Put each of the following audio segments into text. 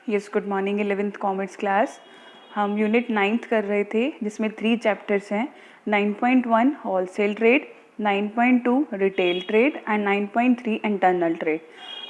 Yes, good morning 11th commerce class. हम unit 9th कर रहे थे जिसमें 3 चैप्टर्स हैं। 9.1 wholesale trade, 9.2 retail trade and 9.3 internal trade.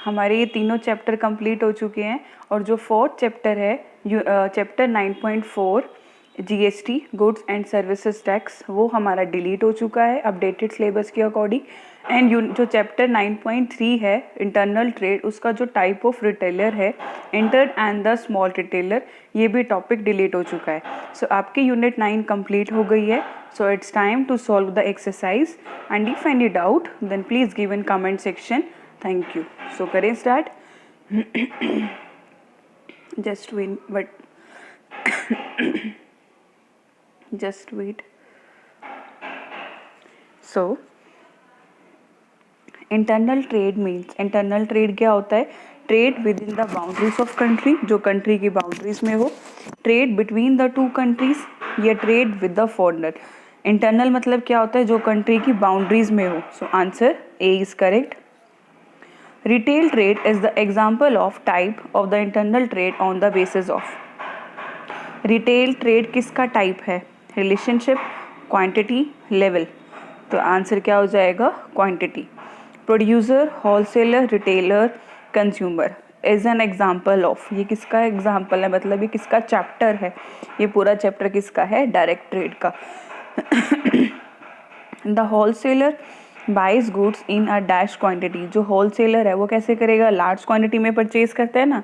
हमारे ये तीनों चैप्टर कंप्लीट हो चुके हैं और जो फोर्थ चैप्टर है chapter 9.4 GST goods and services tax, वो हमारा डिलीट हो चुका है अपडेटेड सिलेबस के अकॉर्डिंग। एंड जो चैप्टर 9.3 है इंटरनल ट्रेड, उसका जो टाइप ऑफ रिटेलर है entered and the small retailer, ये भी टॉपिक डिलीट हो चुका है। सो आपकी यूनिट 9 कंप्लीट हो गई है। So it's time to solve the exercise and if any doubt then please give in comment section. Thank you. So करें start. Just wait. So internal trade means, internal trade क्या होता है? Trade within the boundaries of country, जो country की बाउंड्रीज में हो। Trade between the two countries या trade with the foreigner. Internal मतलब क्या होता है? जो कंट्री की बाउंड्रीज में हो। So answer A is correct. Retail trade is the example of type of the internal trade on the basis of. Retail trade किसका टाइप है? Relationship, quantity, level. तो आंसर क्या हो जाएगा? Quantity. Producer, wholesaler, retailer, consumer is an example of. ये किसका example है? मतलब ये किसका चैप्टर है? ये पूरा चैप्टर किसका है? डायरेक्ट ट्रेड का। The wholesaler buys goods in a dash quantity. जो होलसेलर है वो कैसे करेगा? लार्ज क्वांटिटी में परचेज करता है ना।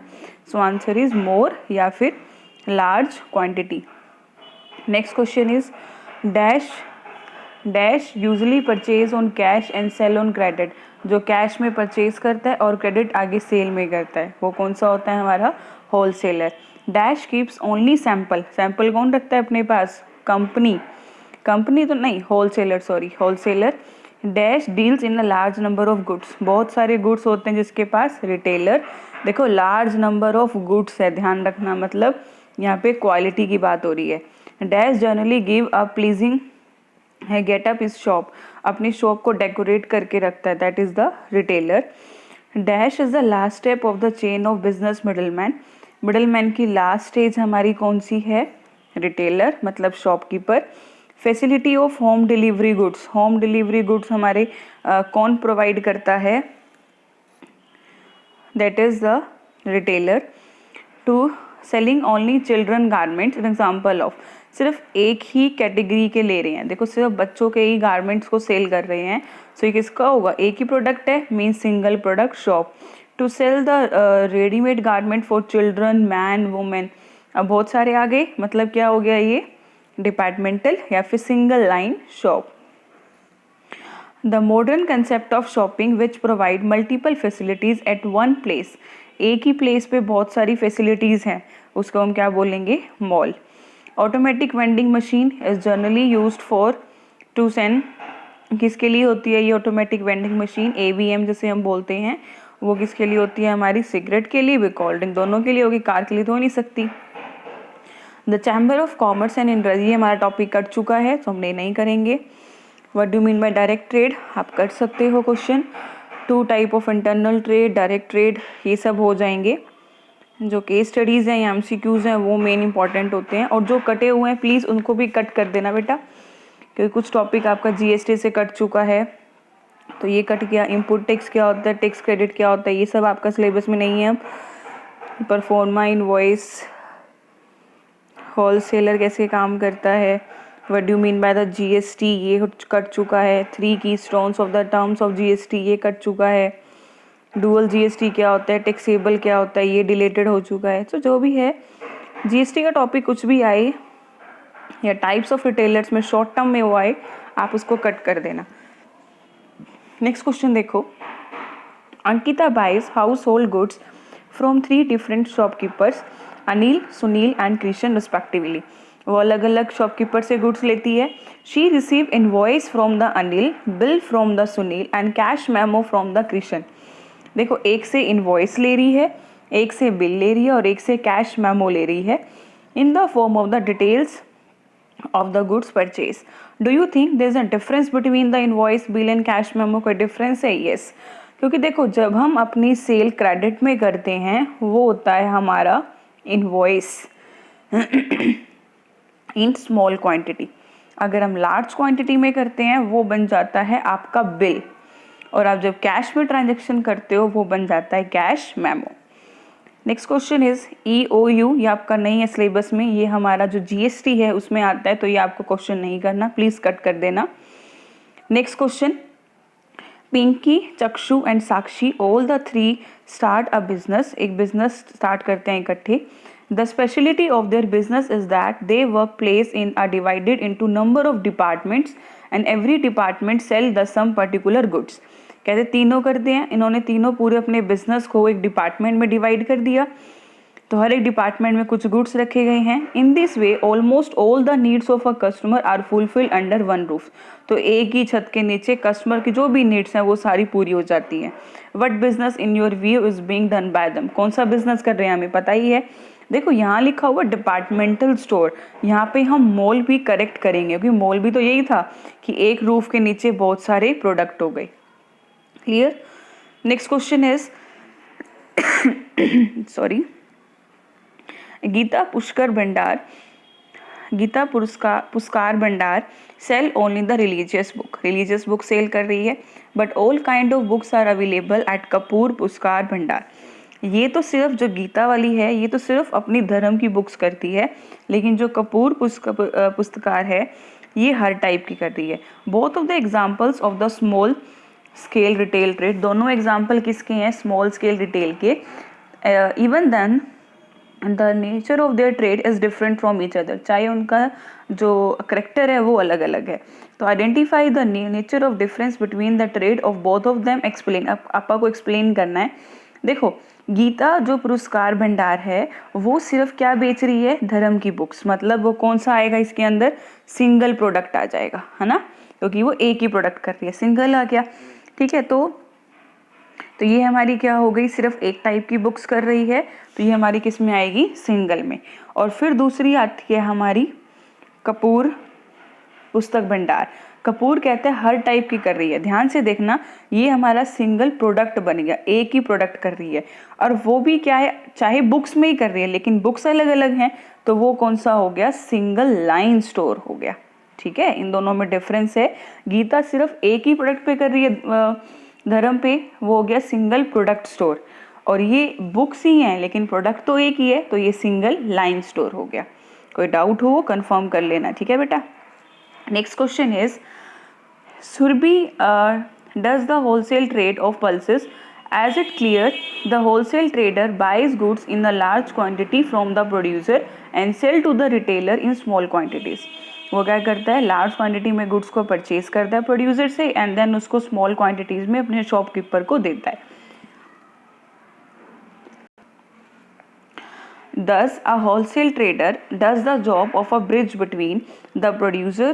सो आंसर इज मोर या फिर large quantity. Next question is dash usually purchase on cash and sell on credit. जो कैश में परचेज करता है और क्रेडिट आगे सेल में करता है, वो कौन सा होता है? हमारा wholesaler. Dash keeps only sample. Sample कौन रखता है अपने पास? कंपनी तो नहीं, wholesaler, sorry, wholesaler. Dash deals in a large number of goods. बहुत सारे गुड्स होते हैं जिसके पास। रिटेलर देखो लार्ज नंबर ऑफ गुड्स है, ध्यान रखना, मतलब यहाँ पे क्वालिटी की बात हो रही है। Dash generally give a pleasing है गेटअप इज शॉप। अपनी शॉप को डेकोरेट करके रखता है, that is the retailer. Dash is the last step of the chain of business middleman. Middleman की लास्ट स्टेज हमारी कौन सी है? रिटेलर, मतलब shopkeeper. Facility of home delivery goods. Home delivery goods हमारे कौन प्रोवाइड करता है? That is the retailer. To selling only children garments, an example of. सिर्फ एक ही कैटेगरी के ले रहे हैं, देखो सिर्फ बच्चों के ही गारमेंट्स को सेल कर रहे हैं। सो ये किसका होगा? एक ही प्रोडक्ट है, mean single product shop. To sell the readymade garment for children, man, women. अब बहुत सारे आ गए, मतलब क्या हो गया ये? डिपार्टमेंटल या फिर single line shop. The modern concept of shopping which provide multiple facilities eight one place. एक ही प्लेस पे बहुत सारी फैसिलिटीज हैं, उसको हम क्या बोलेंगे? Mall. Automatic vending machine is generally used for to send. किसके लिए होती है ये ऑटोमेटिक वेंडिंग मशीन? AVM जिसे हम बोलते हैं, वो किसके लिए होती है? हमारी सिगरेट के लिए भी, कोल्ड ड्रिंक, दोनों के लिए होगी, कार के लिए तो हो नहीं सकती। The chamber of commerce and industry, हमारा टॉपिक कट चुका है तो हम नहीं करेंगे। What do mean by direct trade? आप कर सकते हो question. 2 type of internal trade, direct trade, ये सब हो जाएंगे। जो केस स्टडीज़ हैं या MCQs हैं वो मेन इंपॉर्टेंट होते हैं, और जो कटे हुए हैं प्लीज़ उनको भी कट कर देना बेटा, क्योंकि कुछ टॉपिक आपका GST से कट चुका है तो ये कट गया। इनपुट टैक्स क्या होता है, टैक्स क्रेडिट क्या होता है, ये सब आपका सिलेबस में नहीं है। अब परफॉर्मा इनवॉइस, होलसेलर कैसे काम करता है, what do mean by the GST, ये कट चुका है। 3 की stones of the terms of GST, ये कट चुका है। डुअल GST क्या होता है, टैक्सेबल क्या होता है, ये डिलेटेड हो चुका है। तो जो भी है GST का टॉपिक कुछ भी आए या टाइप्स ऑफ रिटेलर्स में शॉर्ट टर्म में वो आए, आप उसको कट कर देना। नेक्स्ट क्वेश्चन देखो। Ankita buys household goods from 3 different shopkeepers, Anil, Sunil and Krishna respectively. वो अलग अलग शॉपकीपर से गुड्स लेती है। She receive invoice from the Anil, bill from the Sunil and cash memo from the Krishna. देखो एक से इनवॉइस ले रही है, एक से बिल ले रही है और एक से कैश मेमो ले रही है in the form of the details of the goods purchase. Do you think there is a difference between the invoice, bill and cash memo? कोई डिफरेंस है? यस, क्योंकि देखो जब हम अपनी सेल क्रेडिट में करते हैं वो होता है हमारा इनवॉइस इन स्मॉल क्वांटिटी। अगर हम लार्ज क्वांटिटी में करते हैं वो बन जाता है आपका बिल, और आप जब कैश में ट्रांजेक्शन करते हो वो बन जाता है cash memo. Next question is EOU, ये आपका नहीं है सिलेबस में, ये हमारा जो GST है उसमें आता है, तो ये आपको क्वेश्चन नहीं करना, प्लीज कट कर देना। Next question, Pinky, Chakshu and Sakshi all the 3 start a business, एक बिजनेस स्टार्ट करते हैं इकट्ठे। The speciality of their business is that they work place in are divided into number of departments and every department sell the some particular goods. कहते तीनों करते हैं, इन्होंने तीनों पूरे अपने बिजनेस को एक डिपार्टमेंट में डिवाइड कर दिया, तो हर एक डिपार्टमेंट में कुछ गुड्स रखे गए हैं। In this way almost all the needs of a customer are fulfilled under one roof, तो एक ही छत के नीचे कस्टमर की जो भी नीड्स हैं वो सारी पूरी हो जाती हैं। What business in your view is being done by them, कौन सा बिजनेस कर रहे हैं हमें पता ही है। देखो यहाँ लिखा हुआ डिपार्टमेंटल स्टोर, यहाँ पे हम मॉल भी करेक्ट करेंगे क्योंकि मॉल भी तो यही था कि एक रूफ के नीचे बहुत सारे प्रोडक्ट हो गए। Clear. Next question is sorry, Geeta Pushkar Bhandar sell only the religious book sell कर रही है, but all kind of books are available at Kapoor Pushkar Bhandar. ये तो सिर्फ जो गीता वाली है ये तो सिर्फ अपनी धर्म की बुक्स करती है, लेकिन जो कपूर पुस्तकार है ये हर टाइप की कर रही है। Both of the examples of the small scale retail trade, दोनों एग्जाम्पल किसके हैं, स्मॉल स्केल रिटेल के। Even then the nature of their trade is different from each other, चाहे उनका जो करेक्टर है वो अलग अलग है। तो identify the nature of difference between the trade of both of them, explain, आपा को एक्सप्लेन करना है। देखो गीता जो पुरस्कार भंडार है वो सिर्फ क्या बेच रही है, धर्म की बुक्स, मतलब वो कौन सा आएगा इसके अंदर, सिंगल प्रोडक्ट आ जाएगा, है ना, क्योंकि वो एक ही प्रोडक्ट कर रही है, सिंगल आ गया। ठीक है, तो ये हमारी क्या हो गई, सिर्फ एक टाइप की बुक्स कर रही है, तो ये हमारी किस में आएगी, सिंगल में। और फिर दूसरी आती है हमारी कपूर पुस्तक भंडार। कपूर कहते हैं हर टाइप की कर रही है, ध्यान से देखना, ये हमारा सिंगल प्रोडक्ट बन गया, एक ही प्रोडक्ट कर रही है, और वो भी क्या है, चाहे बुक्स में ही कर रही है लेकिन बुक्स अलग अलग हैं, तो वो कौन सा हो गया, सिंगल लाइन स्टोर हो गया। ठीक है, इन दोनों में डिफरेंस है, गीता सिर्फ एक ही प्रोडक्ट पे कर रही है धर्म पे, वो हो गया सिंगल प्रोडक्ट स्टोर, और ये बुक्स ही हैं लेकिन प्रोडक्ट तो एक ही है, तो ये सिंगल लाइन स्टोर हो गया। कोई डाउट हो वो कंफर्म कर लेना, ठीक है बेटा। Next question is Surbhi does the wholesale trade of pulses, as it clear the wholesale trader buys goods in a large quantity from the producer and sell to the retailer in small quantities। वो क्या करता है, large quantity में goods को purchase करता है producer से, and then उसको स्मॉल क्वांटिटीज में अपने शॉपकीपर को देता है। Thus, a wholesale trader does the job of a bridge between the producer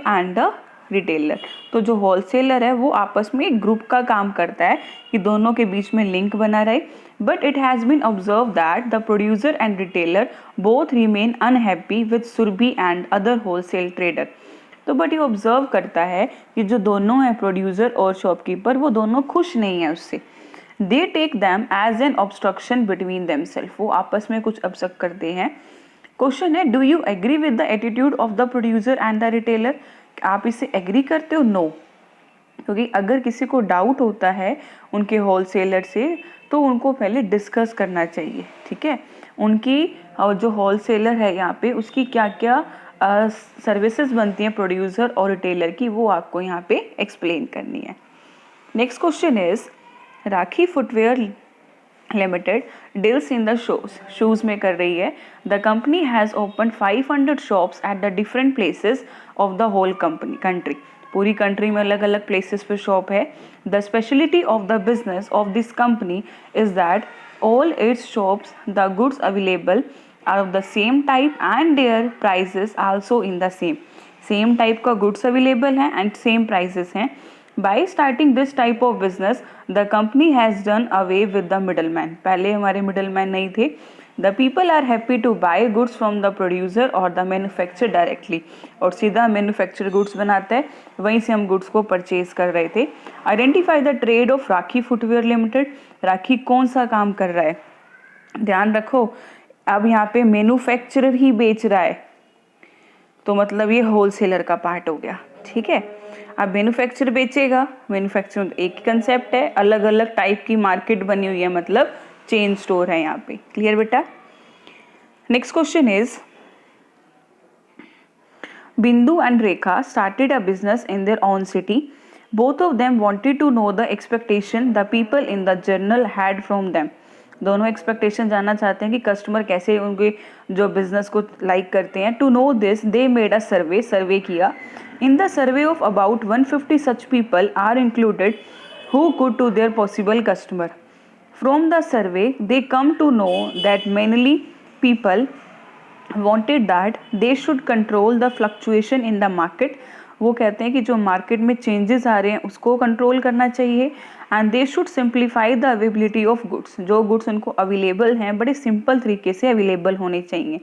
and the retailer। तो जो होलसेलर है वो आपस में एक ग्रुप का काम करता है कि दोनों के बीच में लिंक बना रहे। But it has been observe that the producer and retailer both remain unhappy with Surbhi and other wholesale trader. तो बट ये ऑब्जर्व करता है कि जो दोनों हैं प्रोड्यूसर और शॉपकीपर, वो दोनों खुश नहीं है उससे। They take them as an obstruction between themself, वो आपस में कुछ ऑब्स्ट्रक्ट करते हैं। क्वेश्चन है, do you agree with the attitude of the producer and the retailer, आप इससे एग्री करते हो? नो, क्योंकि अगर किसी को डाउट होता है उनके होलसेलर से तो उनको पहले डिस्कस करना चाहिए। ठीक है, उनकी जो होलसेलर है यहाँ पे उसकी क्या क्या सर्विसेज बनती हैं प्रोड्यूसर और रिटेलर की, वो आपको यहाँ पे एक्सप्लेन करनी है। Next question is Rakhi footwear limited deals in the shoes में कर रही है। The company has open 500 shops at the different places of the whole country, पूरी कंट्री में अलग अलग प्लेसेस पे शॉप है। The speciality of the business of this company is that all its shops the goods available are of the same type and their prices also in the same type का goods available हैं and same prices हैं। By starting this type of business, the company has done away with the middleman। पहले हमारे middleman नहीं थे, the people are happy to buy goods from the producer और the manufacture directly, और सीधा manufacture goods बनाता है, वहीं से हम गुड्स को परचेज कर रहे थे। Identify the trade of Rakhi footwear limited, Rakhi कौन सा काम कर रहा है, ध्यान रखो अब यहाँ पे मैन्युफैक्चरर ही बेच रहा है, तो मतलब ये होलसेलर का पार्ट हो गया, ठीक है। अब मैन्युफैक्चर बेचेगा, मैन्युफैक्चर एक ही कंसेप्ट है, अलग अलग टाइप की मार्केट बनी हुई है, मतलब चेन स्टोर है यहाँ पे, क्लियर बेटा। Next question is Bindu and Rekha started a business in their own city, both of them wanted to know the expectation the people in the general had from them, दोनों expectation जानना चाहते हैं कि customer कैसे उनके जो बिजनेस को लाइक करते हैं। To know this they made a survey किया। In the survey of about 150 such people are included who could to their possible customer. From the survey they come to know that mainly people wanted that they should control the fluctuation in the market, वो कहते हैं कि जो market में changes आ रहे हैं उसको control करना चाहिए, and they should simplify the availability of goods, जो गुड्स उनको अवेलेबल हैं बड़े सिंपल तरीके से अवेलेबल होने चाहिए।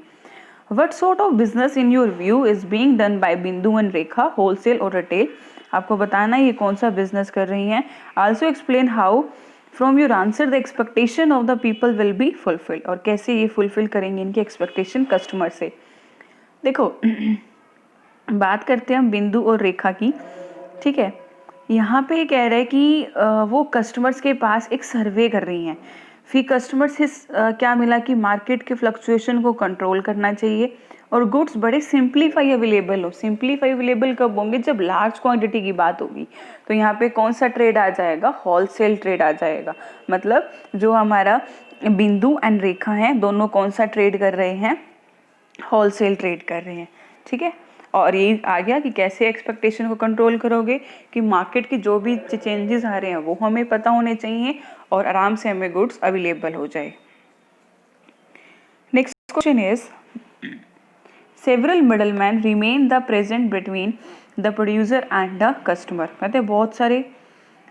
What sort of business in your view is being done by बिंदु एंड रेखा, होलसेल और रिटेल, आपको बताना ये कौन सा बिजनेस कर रही हैं। Also explain how from your answer the expectation of the people will be fulfil, और कैसे ये फुलफिल करेंगे इनकी एक्सपेक्टेशन कस्टमर से। देखो बात करते हैं हम बिंदु और रेखा की, ठीक है। यहाँ पे कह रहे हैं कि वो कस्टमर्स के पास एक सर्वे कर रही हैं, फिर कस्टमर से क्या मिला कि मार्केट के फ्लक्चुएशन को कंट्रोल करना चाहिए और गुड्स बड़े सिंप्लीफाई अवेलेबल हो। सिंप्लीफाई अवेलेबल कब होंगे, जब लार्ज क्वांटिटी की बात होगी। तो यहाँ पे कौन सा ट्रेड आ जाएगा, होलसेल ट्रेड आ जाएगा। मतलब जो हमारा बिंदु एंड रेखा हैं दोनों कौन सा ट्रेड कर रहे हैं, होलसेल ट्रेड कर रहे हैं, ठीक है। और ये आ गया कि कैसे एक्सपेक्टेशन को कंट्रोल करोगे, कि मार्केट की जो भी चेंजेस आ रहे हैं वो हमें पता होने चाहिए और आराम से हमें गुड्स अवेलेबल हो जाए। Next question is several middleman remain the present between the producer and the customer, कहते हैं बहुत सारे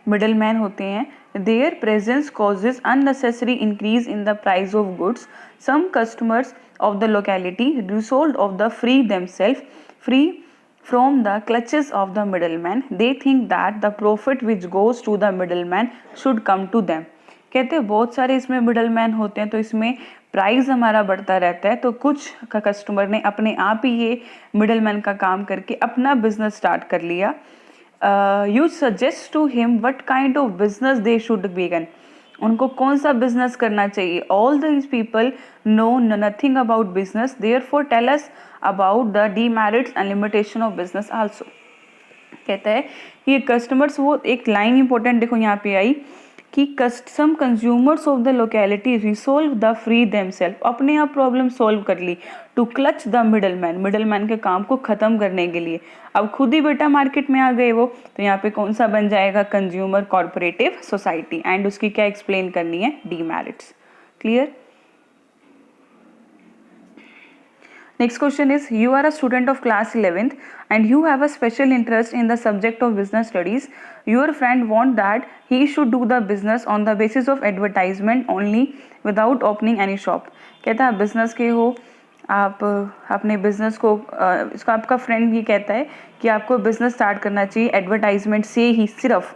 मिडलमैन होते हैं, their presence causes unnecessary increase in the price of goods, some customers of the locality resolved of the free themselves free from the clutches of the middleman, they think that the profit which goes to the middleman should come to them। कहते हैं बहुत सारे इसमें middleman होते हैं तो इसमें price हमारा बढ़ता रहता है, तो कुछ का कस्टमर ने अपने आप ही ये मिडलमैन का काम करके अपना बिजनेस स्टार्ट कर लिया। You suggest to him what kind of business they should begin, उनको कौन सा बिजनेस करना चाहिए। All these people know nothing about business, therefore tell us about the demerits and limitation of business also. कहता है ये कस्टमर्स, वो एक लाइन इंपॉर्टेंट देखो यहाँ पे आई कि some consumers of the locality resolve the free themselves, अपने आप प्रॉब्लम सॉल्व कर ली, to clutch the middleman, middleman के काम को ख़त्म करने के लिए। अब खुद ही बेटा मार्केट में आ गए वो, तो यहाँ पे कौन सा बन जाएगा, कंज्यूमर कॉर्पोरेटिव सोसाइटी, एंड उसकी क्या एक्सप्लेन करनी है, demerits. Clear. Next question is, you are a student of class 11th and you have a special interest in the subject of business studies. Your friend want that he should do the business on the basis of advertisement only without opening any shop। कहता है business के हो आप अपने business को, इसको आपका friend ये कहता है कि आपको बिजनेस स्टार्ट करना चाहिए एडवर्टाइजमेंट से ही सिर्फ,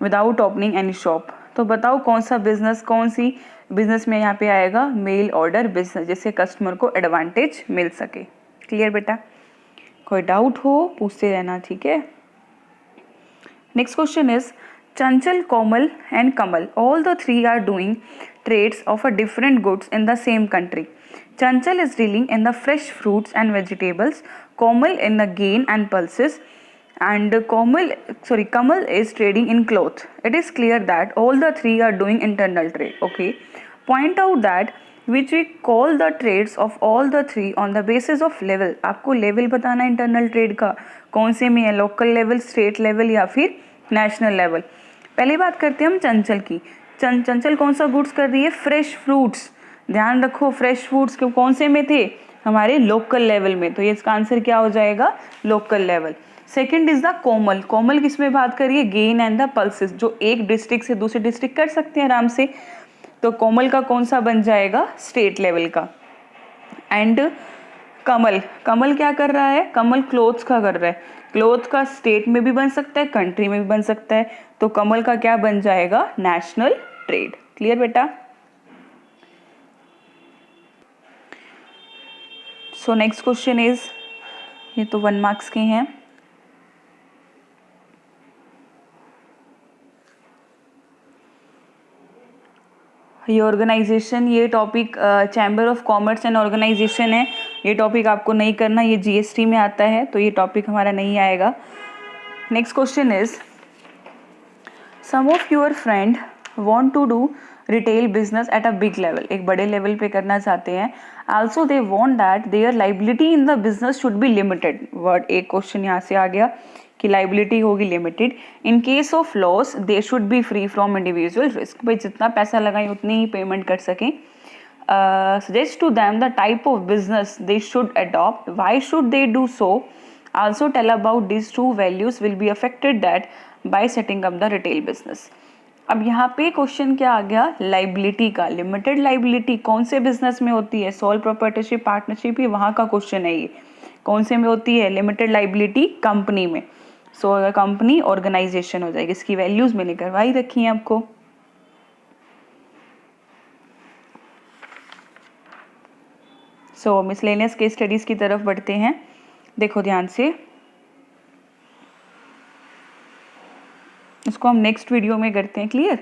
विदाउट ओपनिंग एनी शॉप। तो बताओ कौन सा बिजनेस, कौन सी बिजनेस में यहाँ पे आएगा, मेल ऑर्डर बिजनेस, जिससे कस्टमर को एडवांटेज मिल सके। क्लियर बेटा, कोई डाउट हो पूछते रहना, ठीक है। Next question is Chanchal, Komal and Kamal, all the three are doing trades of a different goods in the same country. Chanchal is dealing in the fresh fruits and vegetables, Komal in the grain and pulses, and Kamal is trading in cloth. It is clear that all the three are doing internal trade. Okay, point out that which we call the trades of all the three on the basis of level। आपको level बताना है internal trade का, कौन से में है, local level, state level या फिर नेशनल लेवल। पहले बात करते हैं हम चंचल की। चंचल कौन सा गुड्स कर रही है, फ्रेश फ्रूट्स। ध्यान रखो फ्रेश फ्रूट्स के कौन से में थे, हमारे लोकल लेवल में, तो ये इसका आंसर क्या हो जाएगा, local level. Second is the Komal, Komal किस में बात करिए, गेन एंड द पल्सेस, जो एक डिस्ट्रिक्ट से दूसरे डिस्ट्रिक्ट कर सकते हैं आराम से। तो कोमल का कौन सा बन जाएगा, स्टेट लेवल का। एंड कमल, कमल क्या कर रहा है, कमल क्लोथ्स का कर रहा है, क्लोथ का स्टेट में भी बन सकता है, कंट्री में भी बन सकता है, तो कमल का क्या बन जाएगा, नेशनल ट्रेड। क्लियर बेटा। सो नेक्स्ट क्वेश्चन इज, ये तो 1 मार्क्स के हैं। ये ऑर्गेनाइजेशन, ये topic chamber of commerce and organisation है, ये टॉपिक आपको नहीं करना, ये जीएसटी में आता है, तो ये टॉपिक हमारा नहीं आएगा। Next question is, some of your friend want to do retail business at a big level, एक बड़े लेवल पे करना चाहते हैं। Also they want that their liability in the business should be limited. Word, एक क्वेश्चन यहाँ से आ गया कि लाइबिलिटी होगी limited. In case of loss they should be free from individual risk, भाई जितना पैसा लगाएं उतनी ही पेमेंट कर सकें। Suggest to them the type of business they should adopt, why should they do so, also tell about this two values will be affected that by setting up the retail business. अब यहाँ पे question क्या आ गया, liability का। Limited liability कौन से business में होती है, सोल प्रोप्राइटरशिप, पार्टनरशिप, ये वहाँ का क्वेश्चन है। ये कौन से में होती है लिमिटेड लाइबिलिटी, कंपनी में। सो अगर कंपनी ऑर्गेनाइजेशन हो जाएगी, इसकी वैल्यूज मैंने करवाई रखी है आपको। सो मिसलेनियस केस स्टडीज की तरफ बढ़ते हैं। देखो ध्यान से, इसको हम नेक्स्ट वीडियो में करते हैं, क्लियर।